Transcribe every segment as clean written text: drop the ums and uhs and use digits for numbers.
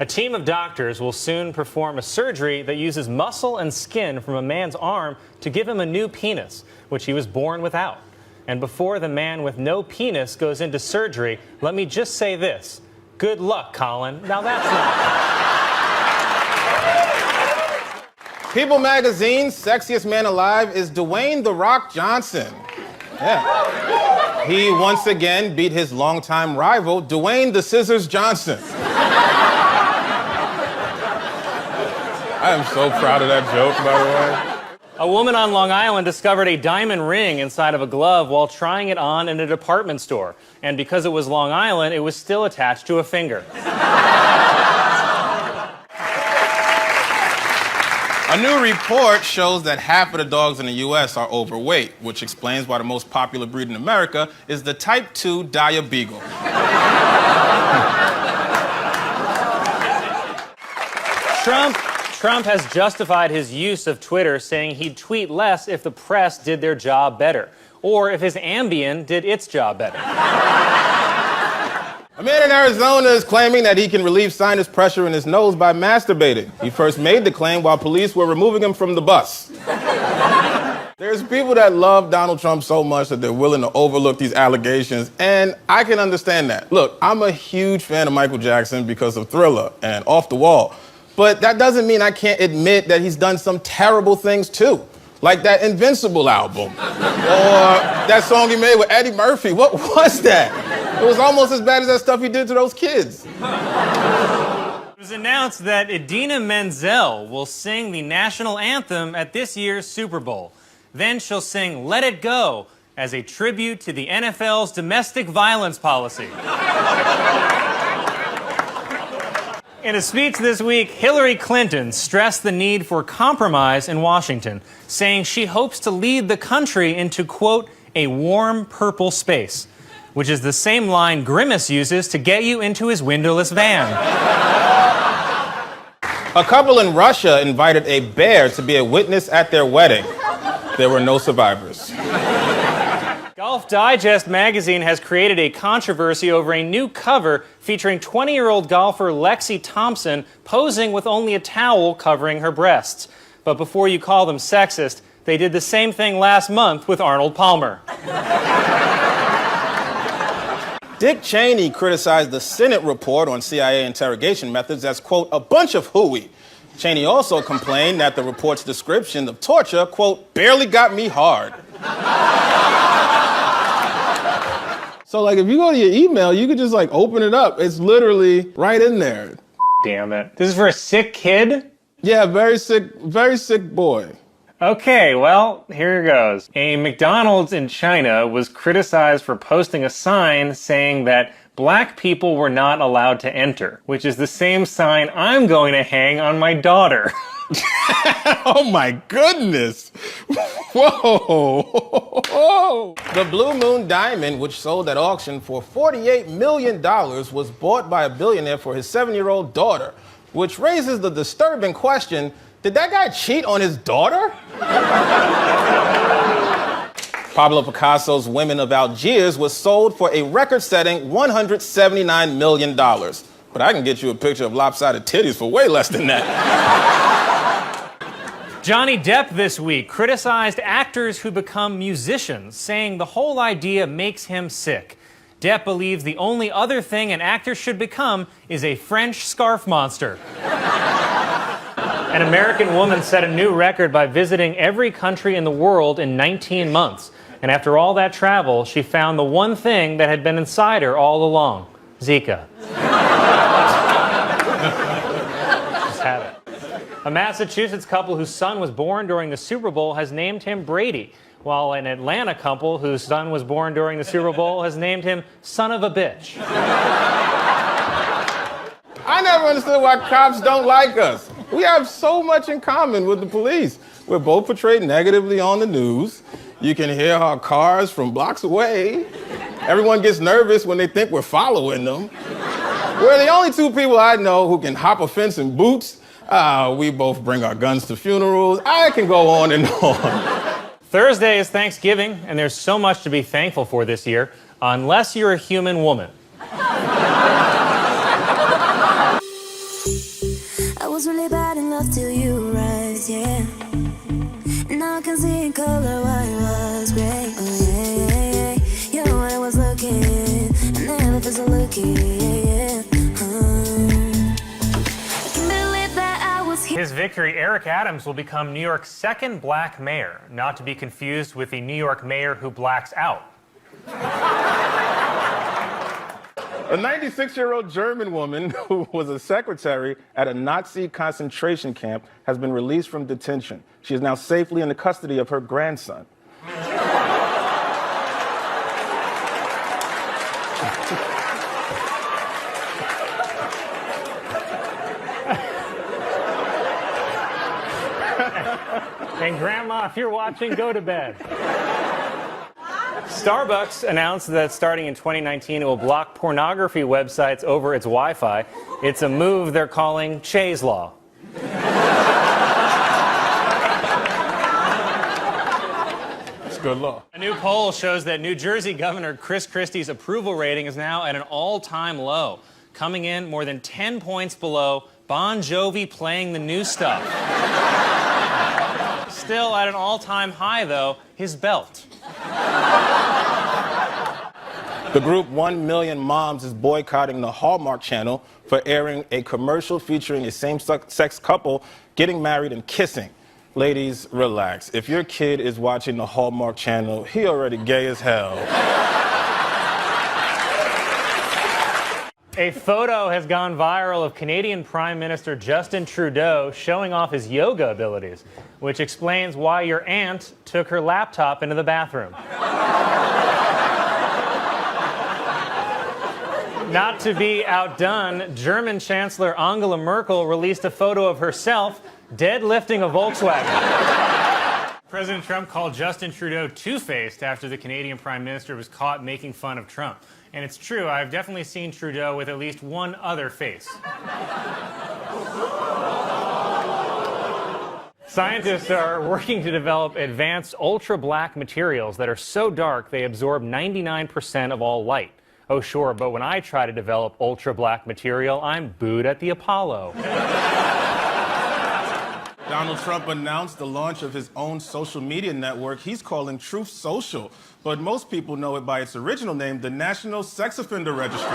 A team of doctors will soon perform a surgery that uses muscle and skin from a man's arm to give him a new penis, which he was born without. And before the man with no penis goes into surgery, let me just say this. Good luck, Colin. Now that's not... People Magazine's sexiest man alive is Dwayne "The Rock" Johnson. Yeah. He once again beat his longtime rival, Dwayne "The Scissors" Johnson. I am so proud of that joke, by the way. A woman on Long Island discovered a diamond ring inside of a glove while trying it on in a department store. And because it was Long Island, it was still attached to a finger. A new report shows that half of the dogs in the U.S. are overweight, which explains why the most popular breed in America is the Type 2 Dire Beagle. Trump has justified his use of Twitter, saying he'd tweet less if the press did their job better, or if his Ambien did its job better. A man in Arizona is claiming that he can relieve sinus pressure in his nose by masturbating. He first made the claim while police were removing him from the bus. There's people that love Donald Trump so much that they're willing to overlook these allegations, and I can understand that. Look, I'm a huge fan of Michael Jackson because of Thriller and Off the Wall. But that doesn't mean I can't admit that he's done some terrible things, too. Like that Invincible album. Or that song he made with Eddie Murphy. What was that? It was almost as bad as that stuff he did to those kids. It was announced that Idina Menzel will sing the national anthem at this year's Super Bowl. Then she'll sing Let It Go as a tribute to the NFL's domestic violence policy. In a speech this week, Hillary Clinton stressed the need for compromise in Washington, saying she hopes to lead the country into, quote, a warm purple space, which is the same line Grimace uses to get you into his windowless van. A couple in Russia invited a bear to be a witness at their wedding. There were no survivors. Golf Digest magazine has created a controversy over a new cover featuring 20-year-old golfer Lexi Thompson posing with only a towel covering her breasts. But before you call them sexist, they did the same thing last month with Arnold Palmer. Dick Cheney criticized the Senate report on CIA interrogation methods as, quote, a bunch of hooey. Cheney also complained that the report's description of torture, quote, barely got me hard. So, like, if you go to your email, you could just, like, open it up. It's literally right in there. Damn it. This is for a sick kid? Yeah, very sick boy. Okay, well, here goes. A McDonald's in China was criticized for posting a sign saying that black people were not allowed to enter, which is the same sign I'm going to hang on my daughter. Oh my goodness. Whoa. The Blue Moon diamond, which sold at auction for $48 million, was bought by a billionaire for his 7-year-old daughter, which raises the disturbing question, did that guy cheat on his daughter? Pablo Picasso's Women of Algiers was sold for a record-setting $179 million. But I can get you a picture of lopsided titties for way less than that. Johnny Depp this week criticized actors who become musicians, saying the whole idea makes him sick. Depp believes the only other thing an actor should become is a French scarf monster. An American woman set a new record by visiting every country in the world in 19 months. And after all that travel, she found the one thing that had been inside her all along. Zika. Just have it. A Massachusetts couple whose son was born during the Super Bowl has named him Brady, while an Atlanta couple whose son was born during the Super Bowl has named him Son of a Bitch. I never understood why cops don't like us. We have so much in common with the police. We're both portrayed negatively on the news. You can hear our cars from blocks away. Everyone gets nervous when they think we're following them. We're the only two people I know who can hop a fence in boots. We both bring our guns to funerals. I can go on and on. Thursday is Thanksgiving, and there's so much to be thankful for this year, unless you're a human woman. I was really bad in love till you arrived, yeah. Now I can see in color why it was great. Oh yeah, yeah, yeah. You know I was looking, and now love is looking, yeah, yeah. I can believe that I was here. His victory, Eric Adams will become New York's second black mayor, not to be confused with the New York mayor who blacks out. A 96-year-old German woman who was a secretary at a Nazi concentration camp has been released from detention. She is now safely in the custody of her grandson. And Grandma, if you're watching, go to bed. Starbucks announced that starting in 2019, it will block pornography websites over its Wi-Fi. It's a move they're calling Che's Law. It's good law. A new poll shows that New Jersey Governor Chris Christie's approval rating is now at an all-time low, coming in more than 10 points below Bon Jovi playing the new stuff. Still at an all-time high, though, his belt. The group 1 Million Moms is boycotting the Hallmark Channel for airing a commercial featuring a same-sex couple getting married and kissing. Ladies, relax. If your kid is watching the Hallmark Channel, he already gay as hell. A photo has gone viral of Canadian Prime Minister Justin Trudeau showing off his yoga abilities, which explains why your aunt took her laptop into the bathroom. Not to be outdone, German Chancellor Angela Merkel released a photo of herself deadlifting a Volkswagen. President Trump called Justin Trudeau two-faced after the Canadian Prime Minister was caught making fun of Trump. And it's true, I've definitely seen Trudeau with at least one other face. Scientists are working to develop advanced ultra-black materials that are so dark they absorb 99% of all light. Oh, sure, but when I try to develop ultra-black material, I'm booed at the Apollo. Donald Trump announced the launch of his own social media network he's calling Truth Social, but most people know it by its original name, the National Sex Offender Registry.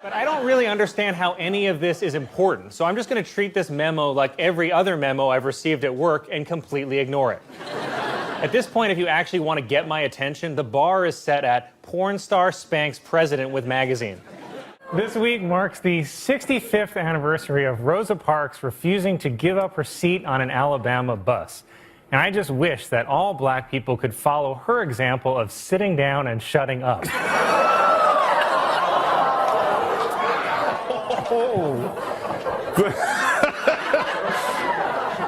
But I don't really understand how any of this is important, so I'm just going to treat this memo like every other memo I've received at work and completely ignore it. At this point, if you actually want to get my attention, the bar is set at porn star spanks president with magazine. This week marks the 65th anniversary of Rosa Parks refusing to give up her seat on an Alabama bus. And I just wish that all black people could follow her example of sitting down and shutting up.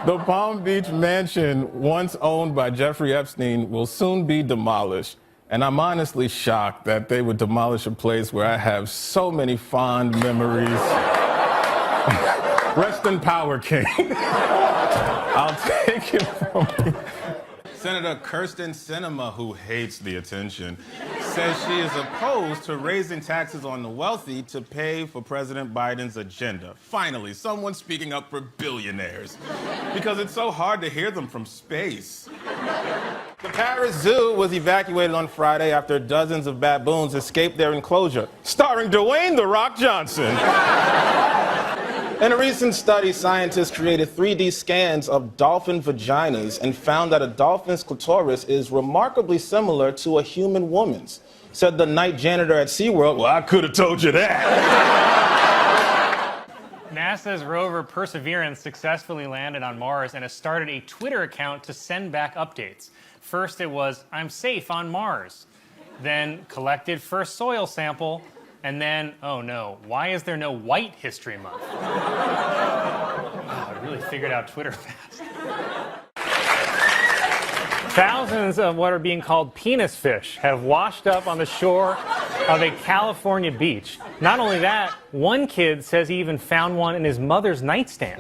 The Palm Beach mansion, once owned by Jeffrey Epstein, will soon be demolished. And I'm honestly shocked that they would demolish a place where I have so many fond memories. Rest in power, King. I'll take it from you. Senator Kirsten Sinema, who hates the attention, says she is opposed to raising taxes on the wealthy to pay for President Biden's agenda. Finally, someone speaking up for billionaires. Because it's so hard to hear them from space. The Paris Zoo was evacuated on Friday after dozens of baboons escaped their enclosure, starring Dwayne "The Rock" Johnson. In a recent study, scientists created 3D scans of dolphin vaginas and found that a dolphin's clitoris is remarkably similar to a human woman's. Said the night janitor at SeaWorld, "Well, I could have told you that." NASA's rover Perseverance successfully landed on Mars and has started a Twitter account to send back updates. First it was, "I'm safe on Mars." Then collected first soil sample. And then, oh no, why is there no White History Month? Wow, I really figured out Twitter fast. Thousands of what are being called penis fish have washed up on the shore of a California beach. Not only that, one kid says he even found one in his mother's nightstand.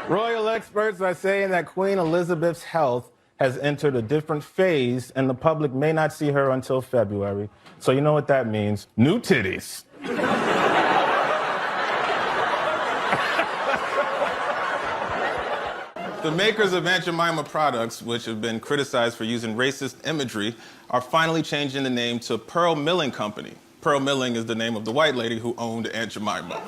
Royal experts are saying that Queen Elizabeth's health has entered a different phase, and the public may not see her until February. So you know what that means. New titties. The makers of Aunt Jemima products, which have been criticized for using racist imagery, are finally changing the name to Pearl Milling Company. Pearl Milling is the name of the white lady who owned Aunt Jemima.